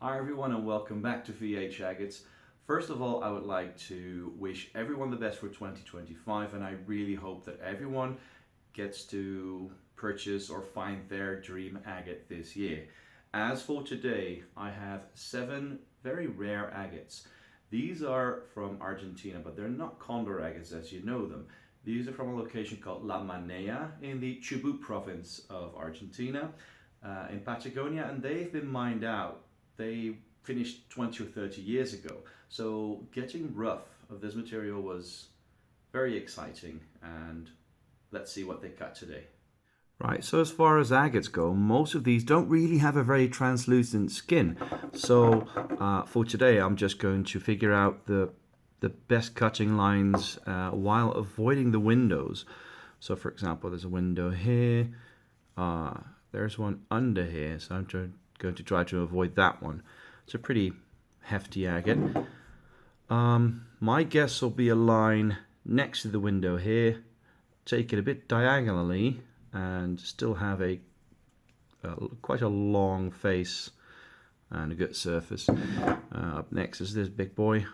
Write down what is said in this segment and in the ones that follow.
Hi everyone and welcome back to VH Agates. First of all, I would like to wish everyone the best for 2025, and I really hope that everyone gets to purchase or find their dream agate this year. As for today, I have 7 very rare agates. These are from Argentina, but they're not condor agates as you know them. These are from a location called La Manea in the Chubut province of Argentina, in Patagonia, and they've been mined out. They finished 20 or 30 years ago. So getting rough of this material was very exciting, and let's see what they cut today. Right, so as far as agates go, most of these don't really have a very translucent skin. So for today, I'm just going to figure out the best cutting lines while avoiding the windows. So for example, there's a window here. There's one under here, so I'm going to try to avoid that one. It's a pretty hefty agate. My guess will be a line next to the window here, take it a bit diagonally, and still have quite a long face and a good surface. Up next is this big boy.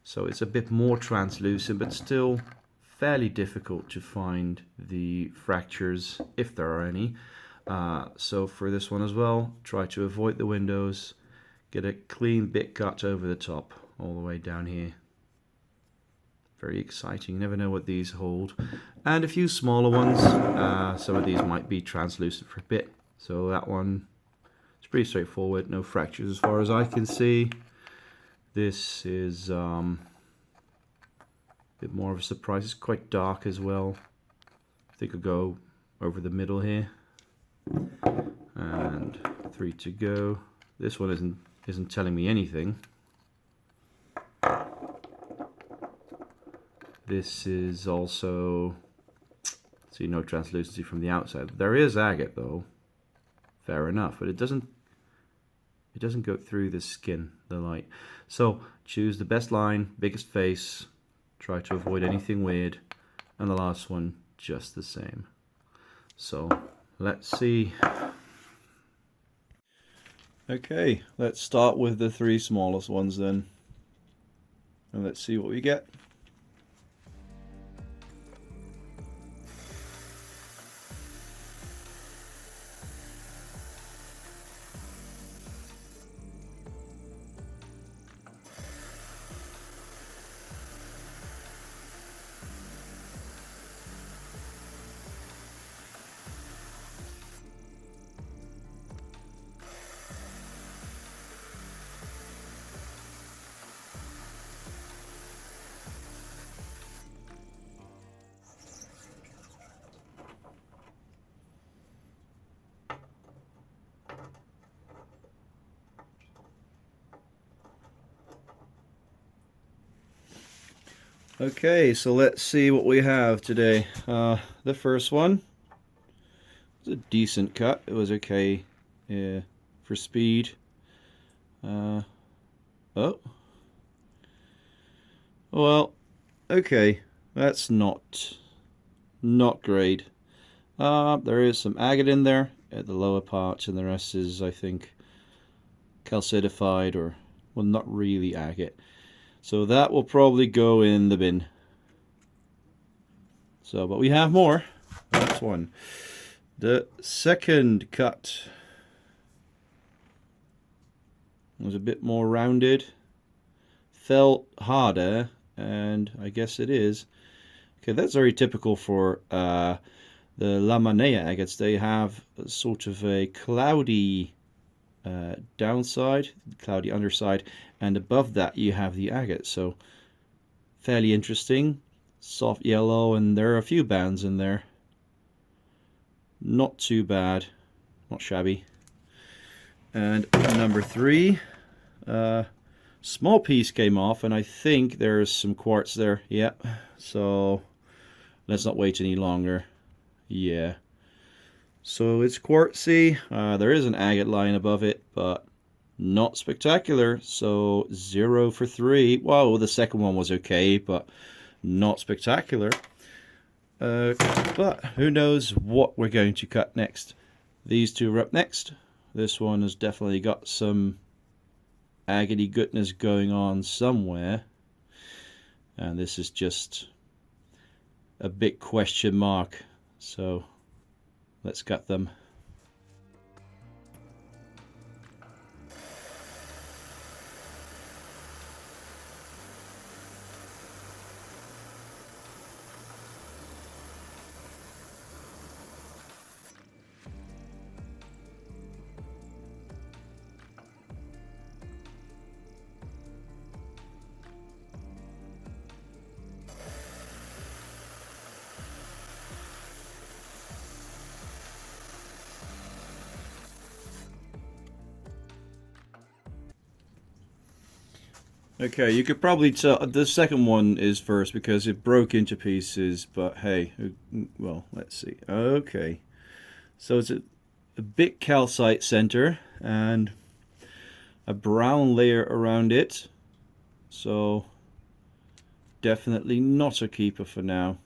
So it's a bit more translucent, but still fairly difficult to find the fractures, if there are any. So for this one as well, try to avoid the windows, get a clean bit cut over the top, all the way down here. Very exciting, you never know what these hold. And a few smaller ones, some of these might be translucent for a bit. So that one is pretty straightforward, no fractures as far as I can see. This is a bit more of a surprise, it's quite dark as well. I think I'll go over the middle here. And 3 to go. This one isn't telling me anything. This is also, see, no translucency from the outside. There is agate though, fair enough, but it doesn't go through the skin, the light. So choose the best line, biggest face, try to avoid anything weird, and the last one just the same. So let's see. Okay, let's start with the 3 smallest ones then, and let's see what we get. Okay, so let's see what we have today. The first one was a decent cut. It was okay for speed. Oh, well, okay, that's not great. There is some agate in there at the lower parts, and the rest is, I think, calcidified, or, well, not really agate. So that will probably go in the bin. So, but we have more. That's one. The second cut was a bit more rounded. Felt harder, and I guess it is. Okay, that's very typical for the La Manea agates. They have sort of a cloudy downside, cloudy underside, and above that you have the agate. So fairly interesting, soft yellow, and there are a few bands in there. Not too bad, not shabby. And number 3, small piece came off, and I think there's some quartz there. Yep. So let's not wait any longer. Yeah. So it's quartzy. There is an agate line above it, but not spectacular. So 0 for 3. Whoa, the second one was okay, but not spectacular. But who knows what we're going to cut next. These two are up next. This one has definitely got some agate goodness going on somewhere. And this is just a big question mark. So let's cut them. Okay, you could probably tell the second one is first because it broke into pieces, but hey, well, let's see. Okay, so it's a big calcite center and a brown layer around it, so definitely not a keeper for now.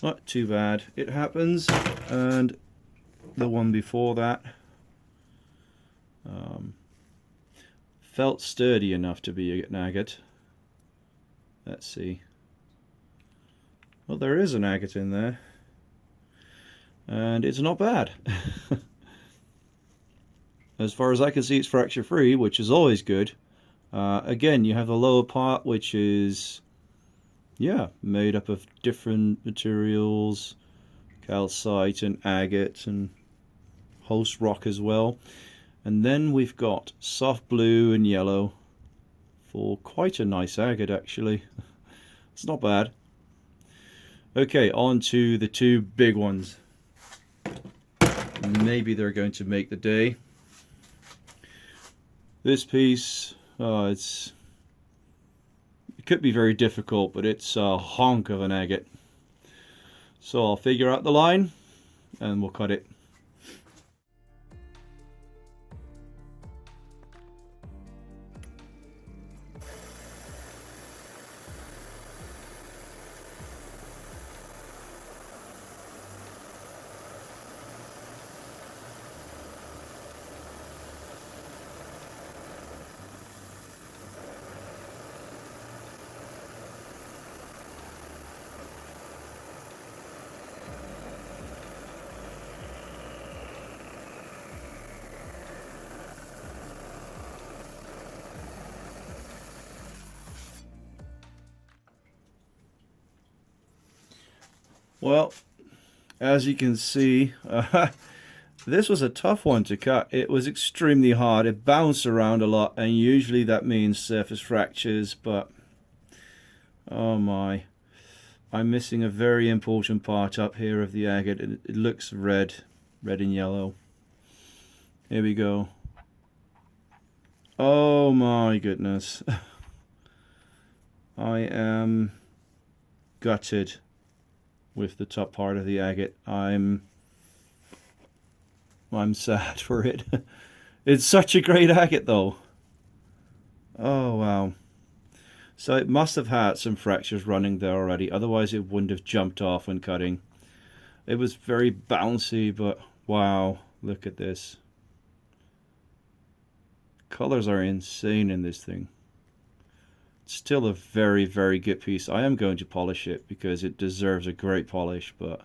Not too bad, it happens. And the one before that felt sturdy enough to be an agate. Let's see. Well, there is an agate in there, and it's not bad. As far as I can see, it's fracture free, which is always good. Again, you have the lower part, which is, yeah, made up of different materials, calcite and agate and host rock as well. And then we've got soft blue and yellow for quite a nice agate, actually. It's not bad. Okay, on to the two big ones. Maybe they're going to make the day. This piece, it could be very difficult, but it's a honk of an agate. So I'll figure out the line and we'll cut it. Well, as you can see, this was a tough one to cut. It was extremely hard. It bounced around a lot, and usually that means surface fractures, but oh my. I'm missing a very important part up here of the agate. It looks red and yellow. Here we go. Oh my goodness. I am gutted with the top part of the agate. I'm sad for it. It's such a great agate though. Oh wow. So it must have had some fractures running there already, otherwise it wouldn't have jumped off when cutting. It was very bouncy, but wow, look at this. Colors are insane in this thing. Still a very, very good piece. I am going to polish it because it deserves a great polish, but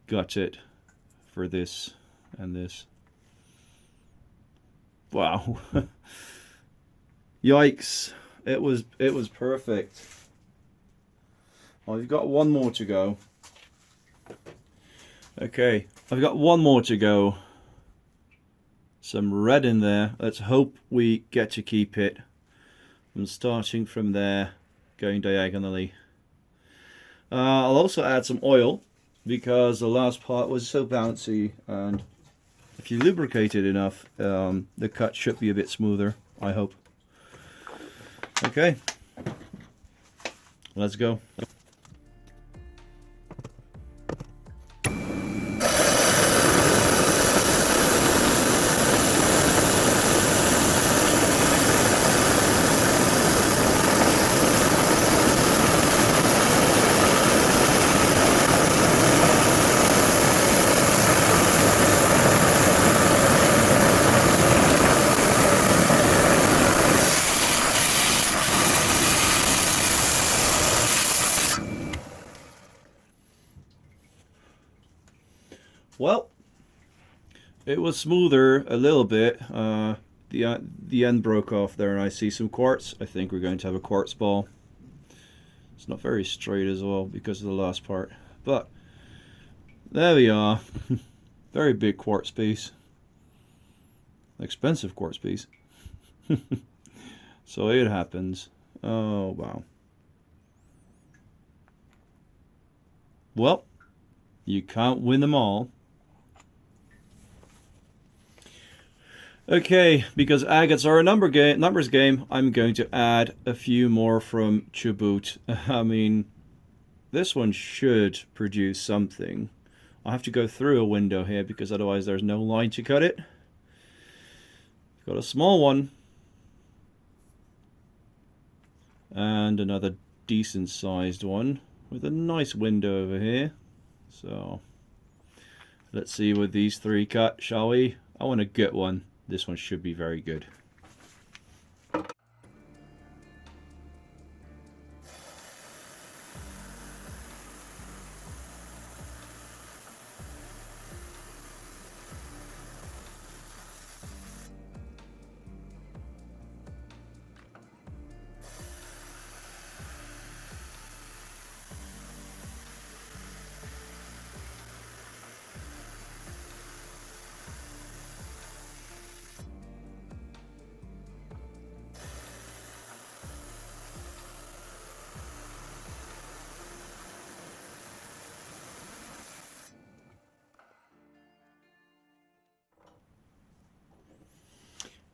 got it for this and this. Wow. Yikes. It was perfect. Well, I've got one more to go. Okay, I've got one more to go. Some red in there. Let's hope we get to keep it. I'm starting from there, going diagonally. I'll also add some oil because the last part was so bouncy, and if you lubricate it enough, the cut should be a bit smoother, I hope. Okay, let's go. Well, it was smoother a little bit. The end broke off there, and I see some quartz. I think we're going to have a quartz ball. It's not very straight as well because of the last part, but there we are. Very big quartz piece. Expensive quartz piece. So it happens. Oh, wow. Well, you can't win them all. Okay, because agates are a numbers game, I'm going to add a few more from Chubut. I mean, this one should produce something. I'll have to go through a window here because otherwise there's no line to cut it. Got a small one. And another decent sized one with a nice window over here. So let's see what these three cut, shall we? I want a good one. This one should be very good.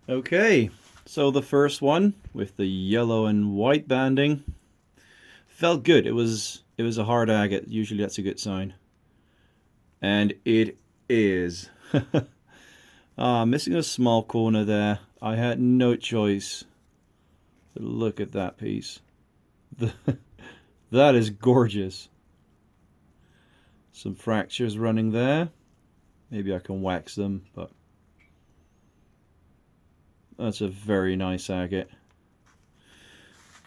Okay, so the first one with the yellow and white banding felt good. It was a hard agate. Usually that's a good sign. And it is. Missing a small corner there. I had no choice. But look at that piece. That is gorgeous. Some fractures running there. Maybe I can wax them, but that's a very nice agate.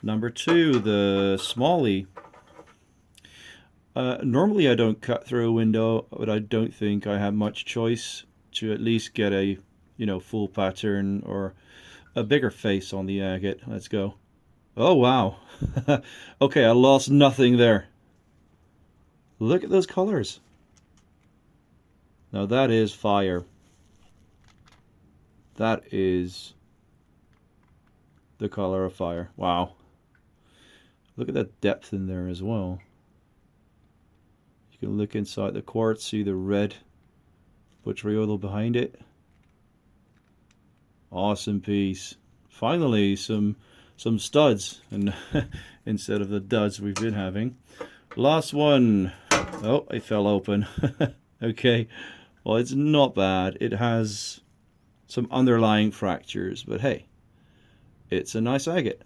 Number two, the Smalley. Normally I don't cut through a window, but I don't think I have much choice to at least get a, full pattern or a bigger face on the agate. Let's go. Oh, wow. Okay, I lost nothing there. Look at those colors. Now that is fire. That is the color of fire. Wow. Look at that depth in there as well. You can look inside the quartz, see the red vitriol behind it. Awesome piece. Finally, some studs, and instead of the duds we've been having. Last one. Oh, it fell open. Okay. Well, it's not bad. It has some underlying fractures, but hey, it's a nice agate.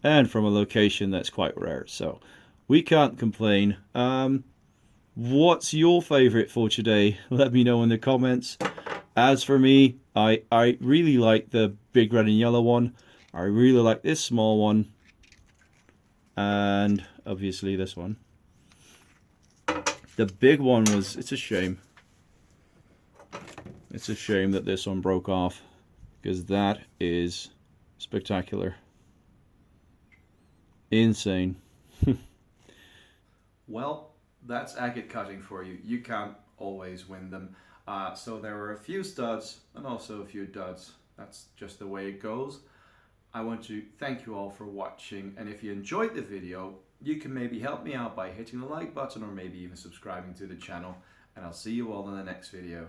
And from a location that's quite rare, so we can't complain. What's your favorite for today? Let me know in the comments. As for me, I really like the big red and yellow one. I really like this small one. And obviously this one. The big one was, it's a shame. It's a shame that this one broke off, because that is spectacular. Insane. Well, that's agate cutting for you. You can't always win them. So there were a few studs and also a few duds. That's just the way it goes. I want to thank you all for watching, and if you enjoyed the video, you can maybe help me out by hitting the like button or maybe even subscribing to the channel, and I'll see you all in the next video.